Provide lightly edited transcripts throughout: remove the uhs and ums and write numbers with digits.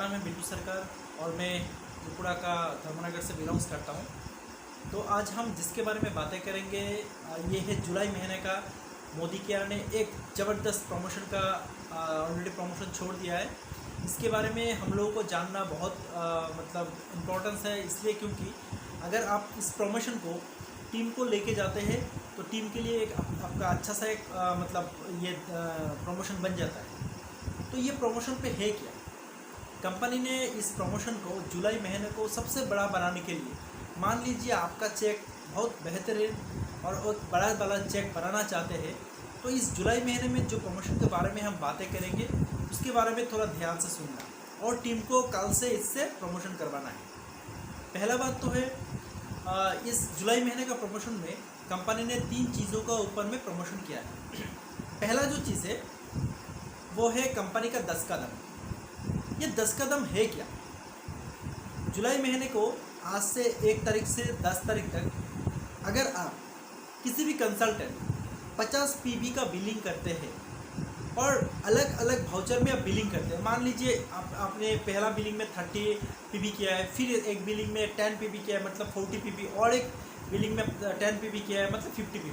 नाम है बिट्टू सरकार और मैं त्रिपुरा का धर्मनगर से बिलोंग्स करता हूँ। तो आज हम जिसके बारे में बातें करेंगे ये है जुलाई महीने का मोदी केयर ने एक ज़बरदस्त प्रमोशन का ऑलरेडी प्रमोशन छोड़ दिया है। इसके बारे में हम लोगों को जानना बहुत मतलब इम्पोर्टेंस है, इसलिए क्योंकि अगर आप इस प्रमोशन को टीम को लेके जाते हैं तो टीम के लिए एक आपका अच्छा सा एक मतलब ये प्रमोशन बन जाता है। तो ये प्रमोशन पे है क्या? कंपनी ने इस प्रमोशन को जुलाई महीने को सबसे बड़ा बनाने के लिए, मान लीजिए आपका चेक बहुत बेहतरीन और बहुत बड़ा चेक बनाना चाहते हैं, तो इस जुलाई महीने में जो प्रमोशन के बारे में हम बातें करेंगे उसके बारे में थोड़ा ध्यान से सुनना और टीम को कल से इससे प्रमोशन करवाना है। पहला बात तो है इस जुलाई महीने का प्रमोशन में कंपनी ने 3 चीज़ों का ऊपर में प्रमोशन किया है। पहला जो चीज़ है वो है कंपनी का 10 कदम। ये 10 कदम है क्या? जुलाई महीने को आज से 1 तारीख से 10 तारीख तक अगर आप किसी भी कंसल्टेंट 50 पीबी का बिलिंग करते हैं और अलग अलग वाउचर में आप बिलिंग करते हैं, मान लीजिए आपने पहला बिलिंग में 30 पीबी किया है, फिर एक बिलिंग में 10 पीबी किया है मतलब 40 पीबी, और एक बिलिंग में 10 पीबी किया है मतलब 50 पीबी।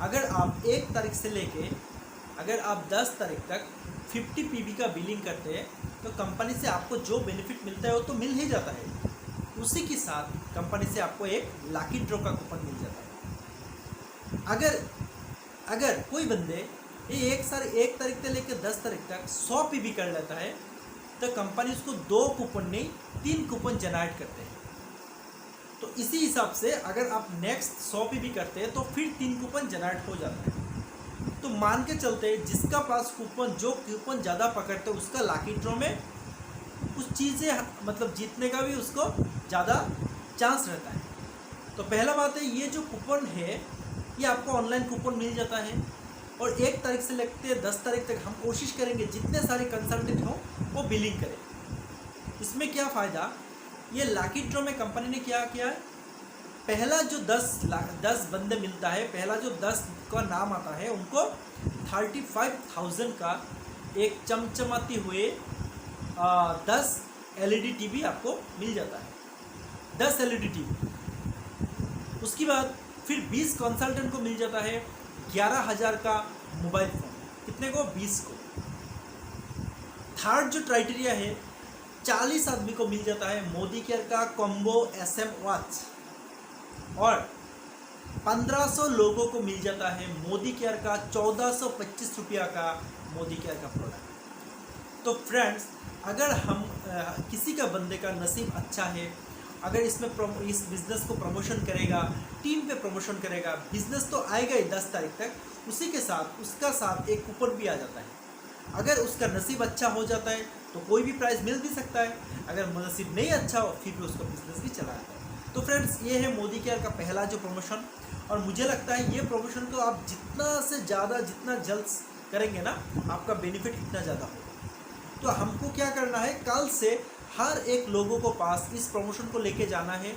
अगर आप 1 तारीख से लेके अगर आप 10 तारीख तक 50 पीबी का बिलिंग करते हैं तो कंपनी से आपको जो बेनिफिट मिलता है वो तो मिल ही जाता है। उसी के साथ कंपनी से आपको एक लकी ड्रॉ का कूपन मिल जाता है। अगर कोई बंदे ये 1 तारीख से लेकर 10 तारीख तक 100 पीबी कर लेता है तो कंपनी उसको 2 कूपन नहीं 3 कूपन जनरेट करते हैं। तो इसी हिसाब से अगर आप नेक्स्ट 100 पीबी करते हैं तो फिर 3 कूपन जनरेट हो जाता है। तो मान के चलते जिसका पास कूपन जो कूपन ज़्यादा पकड़ते हैं उसका लकी ड्रॉ में उस चीज़ से मतलब जीतने का भी उसको ज़्यादा चांस रहता है। तो पहला बात है ये जो कूपन है ये आपको ऑनलाइन कूपन मिल जाता है और 1 तारीख से लेकर 10 तारीख तक हम कोशिश करेंगे जितने सारे कंसल्टेंट हों वो बिलिंग करें। इसमें क्या फ़ायदा, ये लकी ड्रॉ में कंपनी ने क्या किया है, पहला जो 10 बंदे मिलता है, पहला जो 10 का नाम आता है उनको 35,000 का एक चमचमाती हुए 10 एलईडी टीवी आपको मिल जाता है, 10 एलईडी टीवी। उसके बाद फिर 20 कंसल्टेंट को मिल जाता है 11,000 का मोबाइल फ़ोन, कितने को? 20 को। थर्ड जो क्राइटेरिया है 40 आदमी को मिल जाता है मोदी केयर का कॉम्बो SM वॉच और 1500 लोगों को मिल जाता है मोदी केयर का 1425 रुपया का मोदी केयर का प्रोडक्ट। तो फ्रेंड्स, अगर हम किसी का बंदे का नसीब अच्छा है, अगर इसमें इस बिज़नेस को प्रमोशन करेगा, टीम पे प्रमोशन करेगा, बिज़नेस तो आएगा ही 10 तारीख तक, उसी के साथ उसका साथ एक कूपन भी आ जाता है। अगर उसका नसीब अच्छा हो जाता है तो कोई भी प्राइस मिल भी सकता है, अगर नसीब नहीं अच्छा हो फिर भी उसका बिज़नेस भी चला जाता है। तो फ्रेंड्स, ये है मोदी केयर का पहला जो प्रमोशन, और मुझे लगता है ये प्रमोशन को आप जितना से ज़्यादा जितना जल्द करेंगे ना आपका बेनिफिट इतना ज़्यादा होगा। तो हमको क्या करना है, कल से हर एक लोगों को पास इस प्रमोशन को लेके जाना है।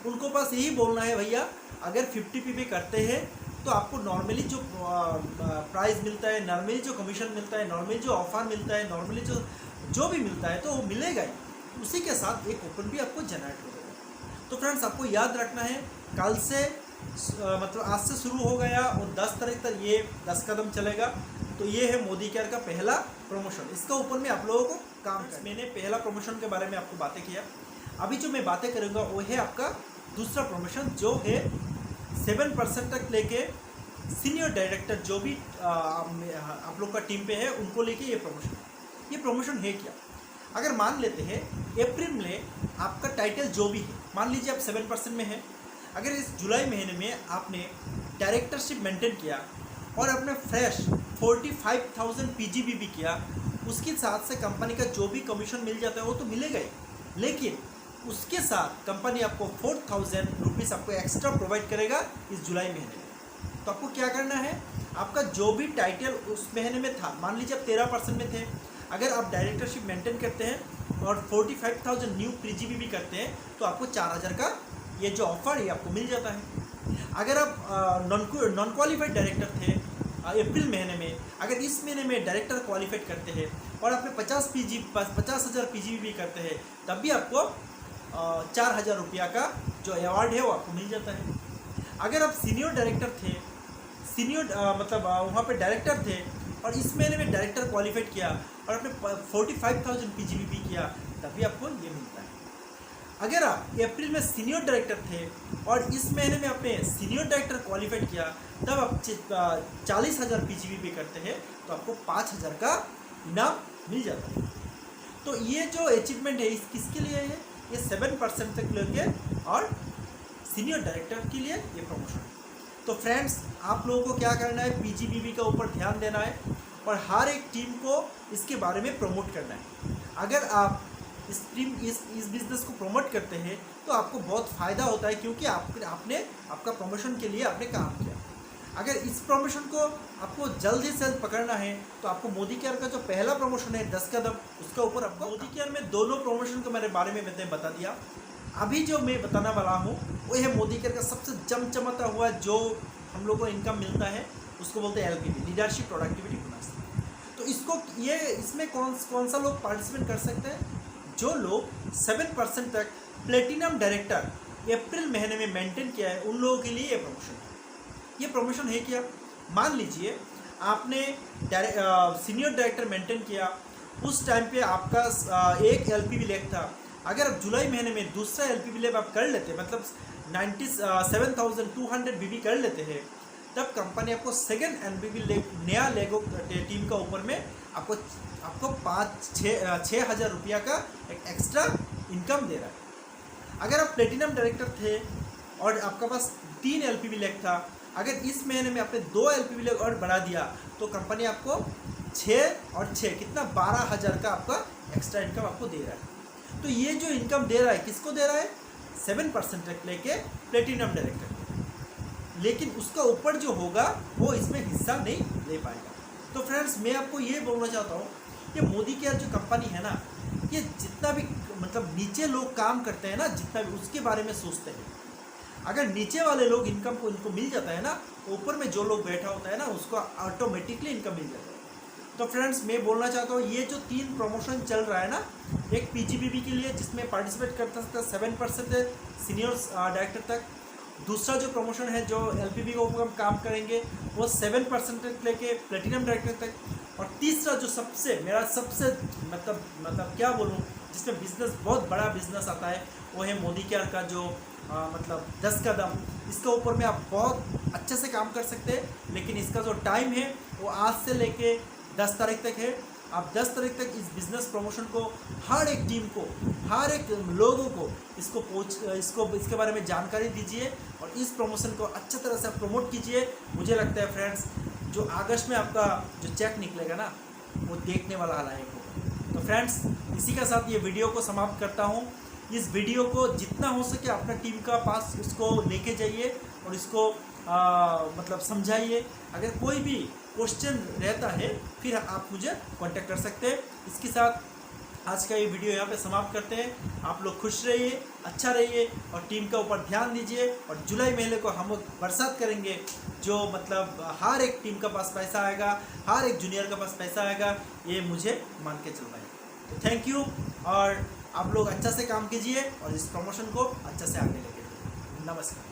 उनको पास यही बोलना है, भैया अगर 50 पीबी करते हैं तो आपको नॉर्मली जो प्राइस मिलता है, नॉर्मली जो कमीशन मिलता है, नॉर्मली जो ऑफर मिलता है, नॉर्मली जो भी मिलता है तो वो मिलेगा ही, उसी के साथ एक कूपन भी आपको जनरेट हो जाएगा। तो फ्रेंड्स, आपको याद रखना है कल से मतलब आज से शुरू हो गया और 10 तारीख तक ये 10 कदम चलेगा। तो ये है मोदी केयर का पहला प्रमोशन, इसका ऊपर में आप लोगों को काम कर। मैंने पहला प्रमोशन के बारे में आपको बातें किया, अभी जो मैं बातें करूँगा वो है आपका दूसरा प्रमोशन जो है 7% तक लेके सीनियर डायरेक्टर जो भी आप लोग का टीम पे है उनको लेके ये प्रमोशन है क्या? अगर मान लेते हैं अप्रैल में आपका टाइटल जो भी है, मान लीजिए आप 7% में है, अगर इस जुलाई महीने में आपने डायरेक्टरशिप मेंटेन किया और आपने फ्रेश 45,000 PGBB किया, उसके साथ से कंपनी का जो भी कमीशन मिल जाता है वो तो मिलेगा ही, लेकिन उसके साथ कंपनी आपको 4,000 रुपीज़ आपको एक्स्ट्रा प्रोवाइड करेगा इस जुलाई महीने में। तो आपको क्या करना है, आपका जो भी टाइटल उस महीने में था, मान लीजिए आप 13% में थे, अगर आप डायरेक्टरशिप मेंटेन करते हैं और 45,000 न्यू PGBB करते हैं तो आपको 4,000 का ये जो ऑफर है आपको मिल जाता है। अगर आप नॉन क्वालिफाइड डायरेक्टर थे अप्रैल महीने में अगर इस महीने में डायरेक्टर क्वालिफाइड करते हैं और आपने 50,000 PGBP करते हैं, तब भी आपको 4,000 रुपया का जो अवार्ड है वो आपको मिल जाता है। अगर आप सीनियर डायरेक्टर थे, मतलब वहाँ पे डायरेक्टर थे और इस महीने में डायरेक्टर क्वालिफाइड किया और आपने 45,000 PGBP किया, तभी आपको ये मिलता है। अगर आप अप्रैल में सीनियर डायरेक्टर थे और इस महीने में आपने सीनियर डायरेक्टर क्वालिफाइड किया, तब आप 40,000 PGBP करते हैं, तो आपको 5,000 का इनाम मिल जाता है। तो ये जो अचीवमेंट है इस किसके लिए है? ये 7% तक लेके और सीनियर डायरेक्टर के लिए ये प्रमोशन है। तो फ्रेंड्स, आप लोगों को क्या करना है, PGBP का ऊपर ध्यान देना है और हर एक टीम को इसके बारे में प्रमोट करना है। अगर आप इस बिज़नेस को प्रमोट करते हैं तो आपको बहुत फ़ायदा होता है, क्योंकि आपने आपका प्रमोशन के लिए आपने काम किया। अगर इस प्रमोशन को आपको जल्द ही जल्द पकड़ना है तो आपको मोदी केयर का जो पहला प्रमोशन है 10 कदम, उसका ऊपर आपको मोदी केयर में दोनों प्रमोशन के मेरे बारे में मैंने बता दिया। अभी जो मैं बताने वाला हूँ वो है मोदी केयर का सबसे चमचमाता हुआ जो हम लोग को इनकम मिलता है, उसको बोलते हैं LPB, लीडरशिप प्रोडक्टिविटी बोनस। तो इसमें कौन सा लोग पार्टिसिपेट कर सकते हैं? जो लोग 7% तक प्लेटिनम डायरेक्टर अप्रैल महीने में मेंटेन किया है, उन लोगों के लिए ये प्रमोशन है। ये प्रमोशन है क्या? मान लीजिए आपने सीनियर डायरेक्टर मेंटेन किया, उस टाइम पे आपका एक LPB लेग था। अगर आप जुलाई महीने में दूसरा LPB लेग आप कर लेते, मतलब 97,200 BB कर लेते हैं, तब कंपनी आपको सेकेंड LPB लेग, नया लेगो टीम का ऊपर में आपको 6,000 रुपया का एक एक्स्ट्रा इनकम दे रहा है। अगर आप प्लेटिनम डायरेक्टर थे और आपका पास 3 LPB लेग था, अगर इस महीने में आपने 2 LPB लेग और बढ़ा दिया तो कंपनी आपको 6 और 6 कितना 12,000 का आपका एक्स्ट्रा इनकम आपको दे रहा है। तो ये जो इनकम दे रहा है किसको दे रहा है? 7% तक लेके प्लेटिनम डायरेक्टर, लेकिन उसका ऊपर जो होगा वो इसमें हिस्सा नहीं ले पाएगा। तो फ्रेंड्स, मैं आपको ये बोलना चाहता हूँ कि मोदी केयर जो कंपनी है ना, ये जितना भी मतलब नीचे लोग काम करते हैं ना, जितना भी उसके बारे में सोचते हैं। अगर नीचे वाले लोग इनकम को इनको मिल जाता है ना, ऊपर में जो लोग बैठा होता है ना, उसको ऑटोमेटिकली इनकम मिल जाता है। तो फ्रेंड्स, मैं बोलना चाहता हूँ ये जो 3 प्रमोशन चल रहा है ना, एक PGBP के लिए जिसमें पार्टिसिपेट करता था 7% है सीनियर डायरेक्टर तक, दूसरा जो प्रमोशन है जो LPB के ऊपर हम काम करेंगे वो 7% तक लेके प्लेटिनम डायरेक्टर तक, और तीसरा जो मेरा सबसे मतलब क्या बोलूँ, जिसमें बिजनेस बहुत बड़ा बिजनेस आता है, वो है मोदी केयर का जो मतलब 10 कदम। इसके ऊपर में आप बहुत अच्छे से काम कर सकते हैं, लेकिन इसका जो टाइम है वो आज से लेके 10 तारीख तक है। आप 10 तारीख तक इस बिज़नेस प्रमोशन को हर एक टीम को, हर एक लोगों को इसके बारे में जानकारी दीजिए और इस प्रमोशन को अच्छी तरह से प्रमोट कीजिए। मुझे लगता है फ्रेंड्स, जो अगस्त में आपका जो चेक निकलेगा ना, वो देखने वाला लायक होगा। तो फ्रेंड्स, इसी के साथ ये वीडियो को समाप्त करता हूँ। इस वीडियो को जितना हो सके अपना टीम का पास उसको लेके जाइए और इसको मतलब समझाइए। अगर कोई भी क्वेश्चन रहता है फिर आप मुझे कांटेक्ट कर सकते हैं। इसके साथ आज का ये वीडियो यहाँ पे समाप्त करते हैं। आप लोग खुश रहिए, अच्छा रहिए और टीम का ऊपर ध्यान दीजिए। और जुलाई महीने को हम लोग बरसात करेंगे, जो मतलब हर एक टीम का पास पैसा आएगा, हर एक जूनियर का पास पैसा आएगा, ये मुझे मान के चलना है। तो थैंक यू, और आप लोग अच्छा से काम कीजिए और इस प्रमोशन को अच्छा से आगे लेके जाइए। नमस्कार।